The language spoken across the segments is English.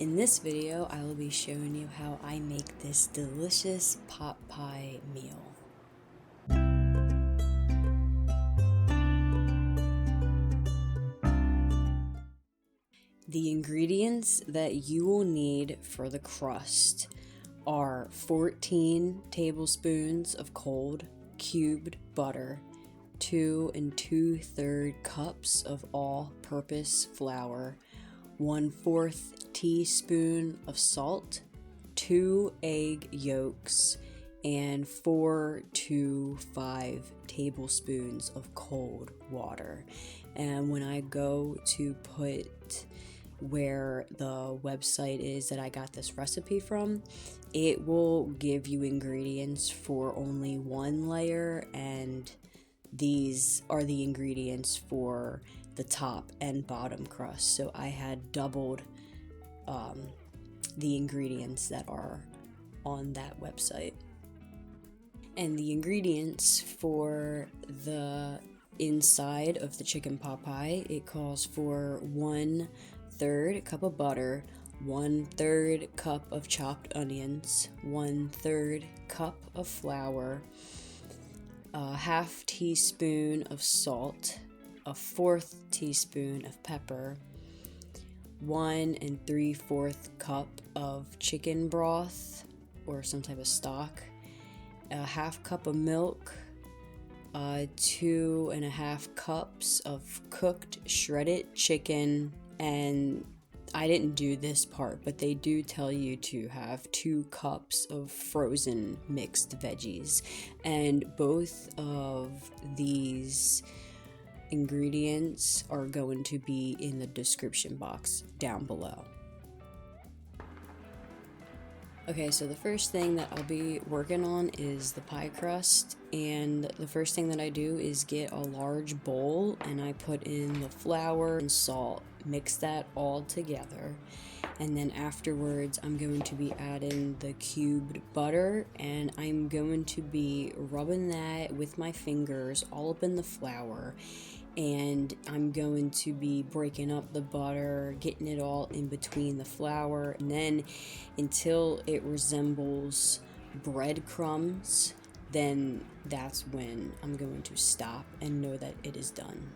In this video, I will be showing you how I make this delicious pot pie meal. The ingredients that you will need for the crust are 14 tablespoons of cold cubed butter, 2 2/3 cups of all-purpose flour, 1/4 teaspoon of salt, 2 egg yolks, and 4 to 5 tablespoons of cold water. And when I go to put where the website is that I got this recipe from, it will give you ingredients for only one layer, and these are the ingredients for the top and bottom crust. So I had doubled the ingredients that are on that website. And the ingredients for the inside of the chicken pot pie, it calls for 1/3 cup of butter, 1/3 cup of chopped onions, 1/3 cup of flour, a half teaspoon of salt, a 1/4 teaspoon of pepper, 1 3/4 cup of chicken broth or some type of stock, a half cup of milk, 2.5 cups of cooked shredded chicken. And I didn't do this part, but they do tell you to have 2 cups of frozen mixed veggies, and both of these ingredients are going to be in the description box down below. Okay, so the first thing that I'll be working on is the pie crust, and the first thing that I do is get a large bowl and I put in the flour and salt, mix that all together, and then afterwards I'm going to be adding the cubed butter, and I'm going to be rubbing that with my fingers all up in the flour, and I'm going to be breaking up the butter, getting it all in between the flour, and then until it resembles breadcrumbs, then that's when I'm going to stop and know that it is done.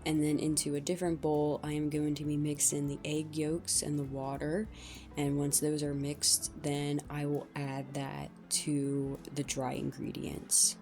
And then into a different bowl, I am going to be mixing the egg yolks and the water. And once those are mixed, then I will add that to the dry ingredients.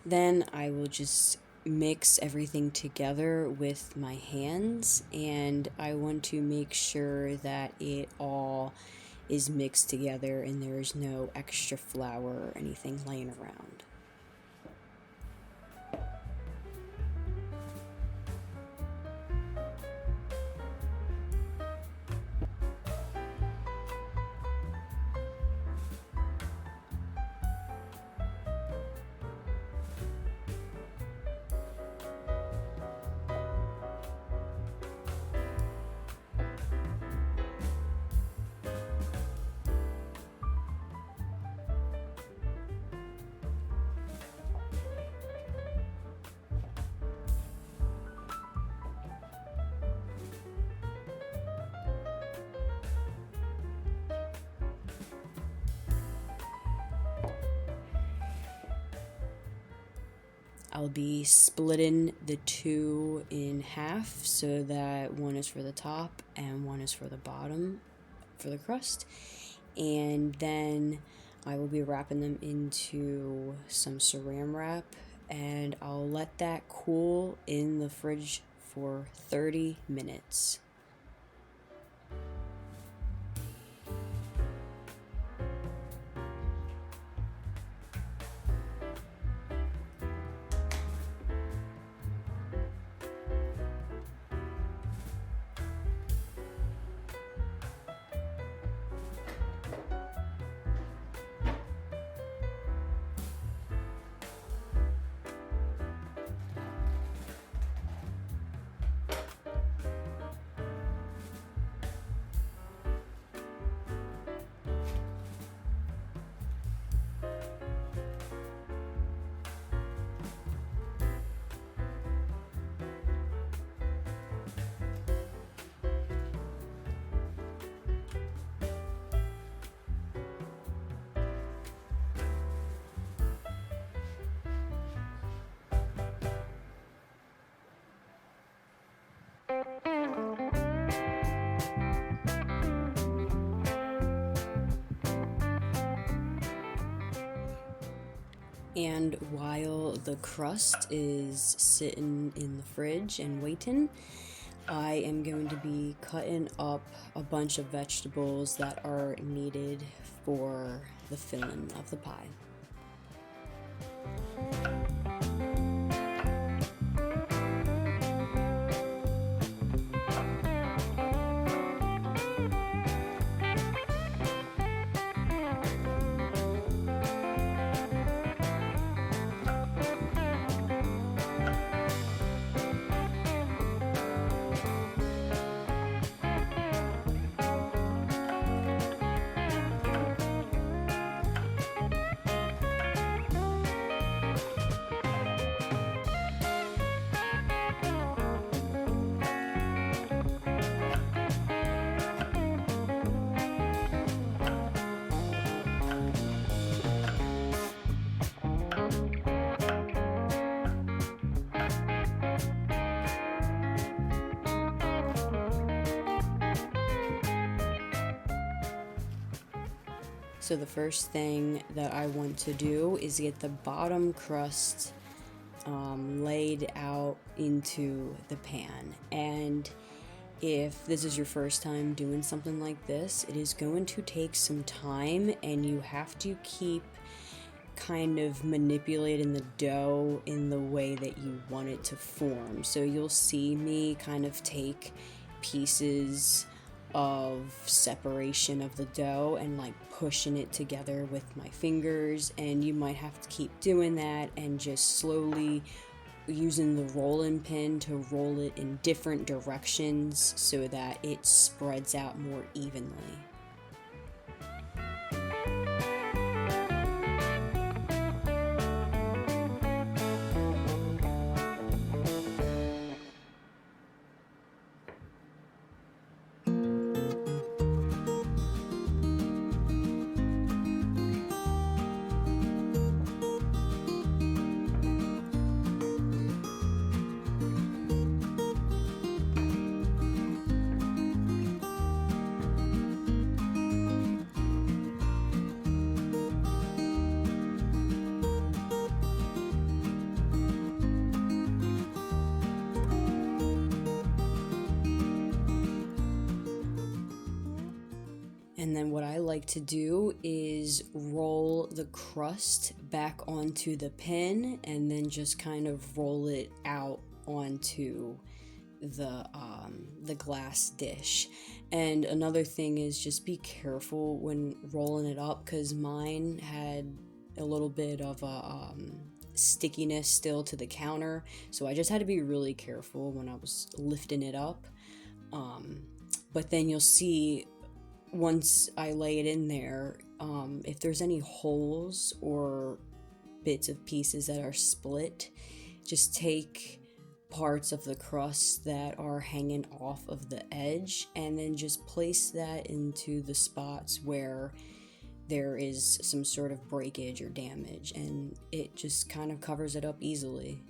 Then I will just mix everything together with my hands, and I want to make sure that it all is mixed together and there is no extra flour or anything laying around. I'll be splitting the two in half so that one is for the top and one is for the bottom for the crust. And then I will be wrapping them into some saran wrap, and I'll let that cool in the fridge for 30 minutes. And while the crust is sitting in the fridge and waiting, I am going to be cutting up a bunch of vegetables that are needed for the filling of the pie. So the first thing that I want to do is get the bottom crust laid out into the pan. And if this is your first time doing something like this, it is going to take some time, and you have to keep kind of manipulating the dough in the way that you want it to form. So you'll see me kind of take pieces of separation of the dough and like pushing it together with my fingers, and you might have to keep doing that and just slowly using the rolling pin to roll it in different directions so that it spreads out more evenly. And then what I like to do is roll the crust back onto the pin and then just kind of roll it out onto the glass dish. And another thing is just be careful when rolling it up, because mine had a little bit of a stickiness still to the counter, so I just had to be really careful when I was lifting it up. But then you'll see once I lay it in there, if there's any holes or bits of pieces that are split, just take parts of the crust that are hanging off of the edge and then just place that into the spots where there is some sort of breakage or damage, and it just kind of covers it up easily.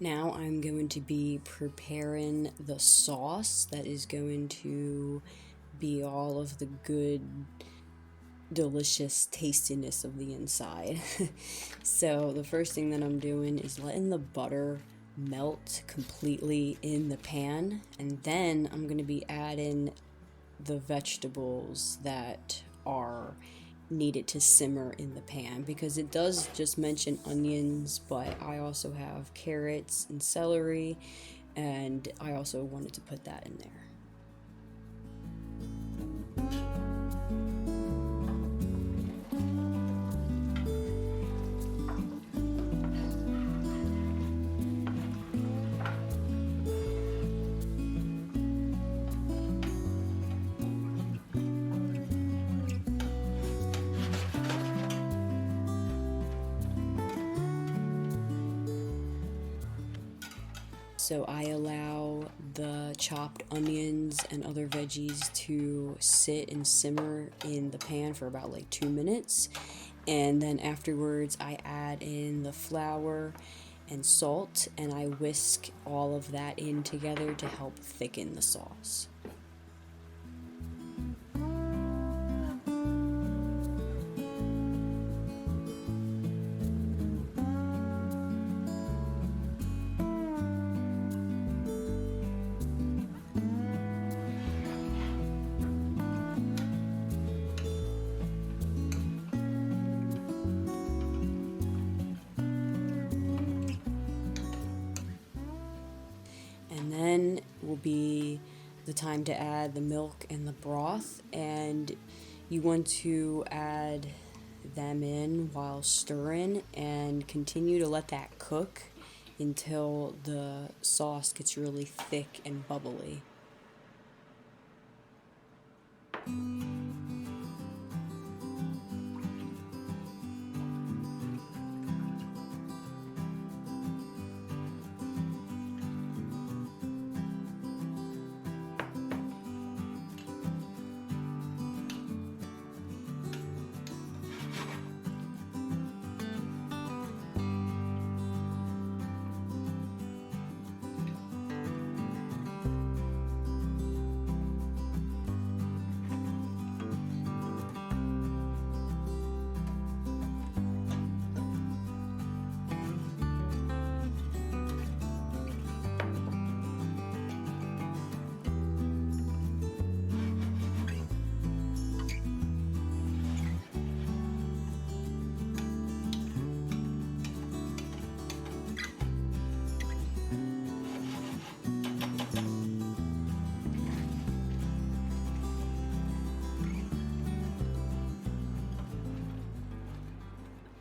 Now I'm going to be preparing the sauce that is going to be all of the good, delicious tastiness of the inside. So the first thing that I'm doing is letting the butter melt completely in the pan, and then I'm going to be adding the vegetables that are needed to simmer in the pan, because it does just mention onions, but I also have carrots and celery, and I also wanted to put that in there. So I allow the chopped onions and other veggies to sit and simmer in the pan for about like 2 minutes. And then afterwards I add in the flour and salt, and I whisk all of that in together to help thicken the sauce. And then will be the time to add the milk and the broth, and you want to add them in while stirring and continue to let that cook until the sauce gets really thick and bubbly.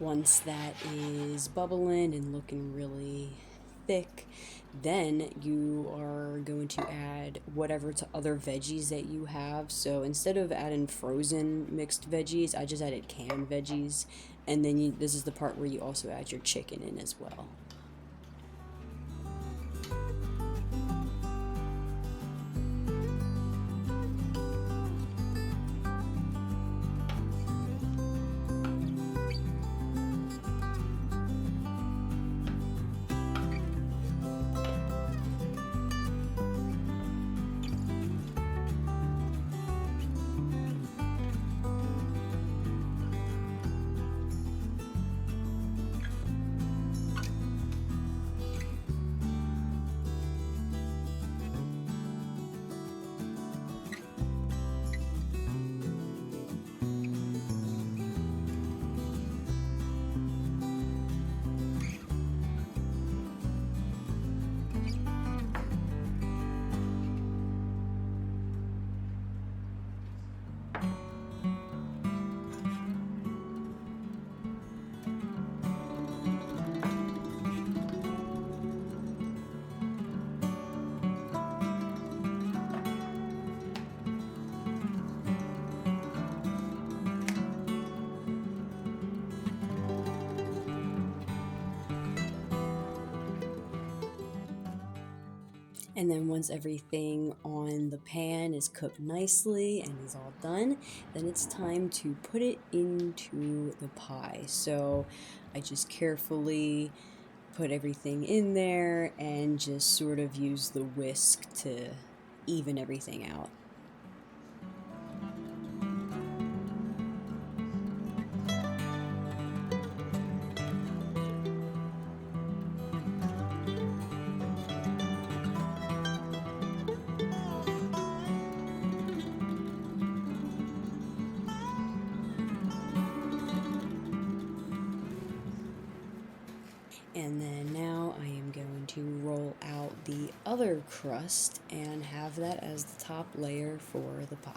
Once that is bubbling and looking really thick, then you are going to add whatever to other veggies that you have. So instead of adding frozen mixed veggies, I just added canned veggies. And then this is the part where you also add your chicken in as well. And then once everything on the pan is cooked nicely and is all done, then it's time to put it into the pie. So I just carefully put everything in there and just sort of use the whisk to even everything out. And then now I am going to roll out the other crust and have that as the top layer for the pie.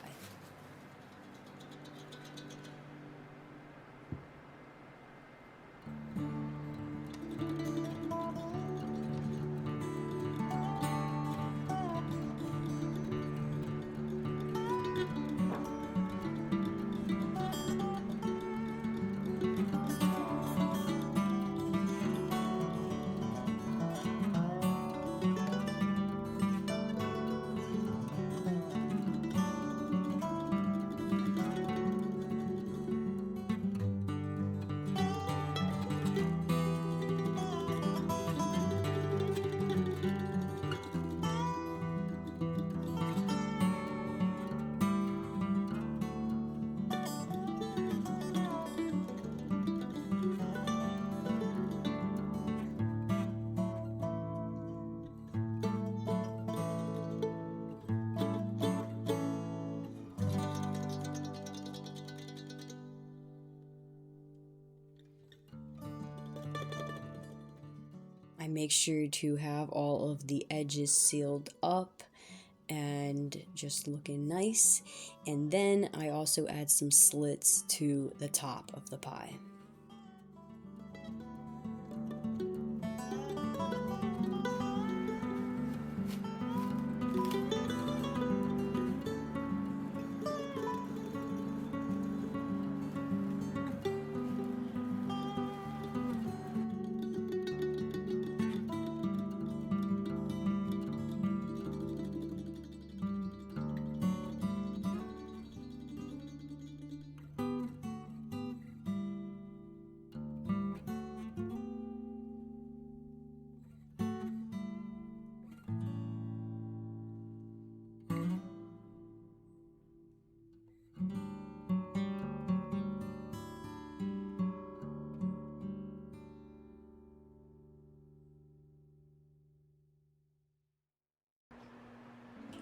I make sure to have all of the edges sealed up and just looking nice. And then I also add some slits to the top of the pie.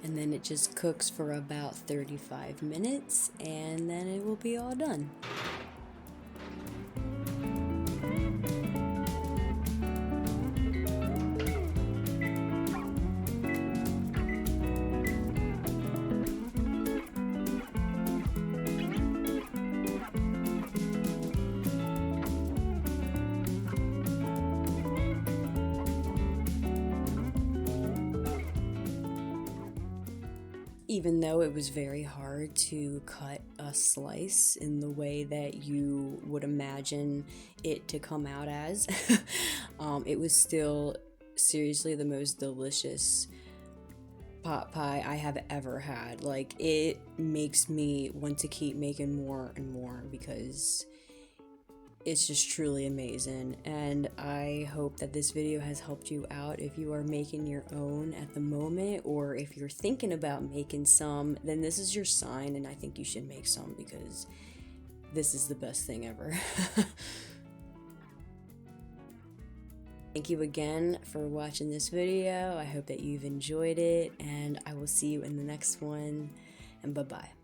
And then it just cooks for about 35 minutes and then it will be all done. Even though it was very hard to cut a slice in the way that you would imagine it to come out as, it was still seriously the most delicious pot pie I have ever had. Like, it makes me want to keep making more and more because it's just truly amazing. And I hope that this video has helped you out if you are making your own at the moment, or if you're thinking about making some, then this is your sign and I think you should make some because this is the best thing ever. Thank you again for watching this video. I hope that you've enjoyed it and I will see you in the next one, and bye-bye.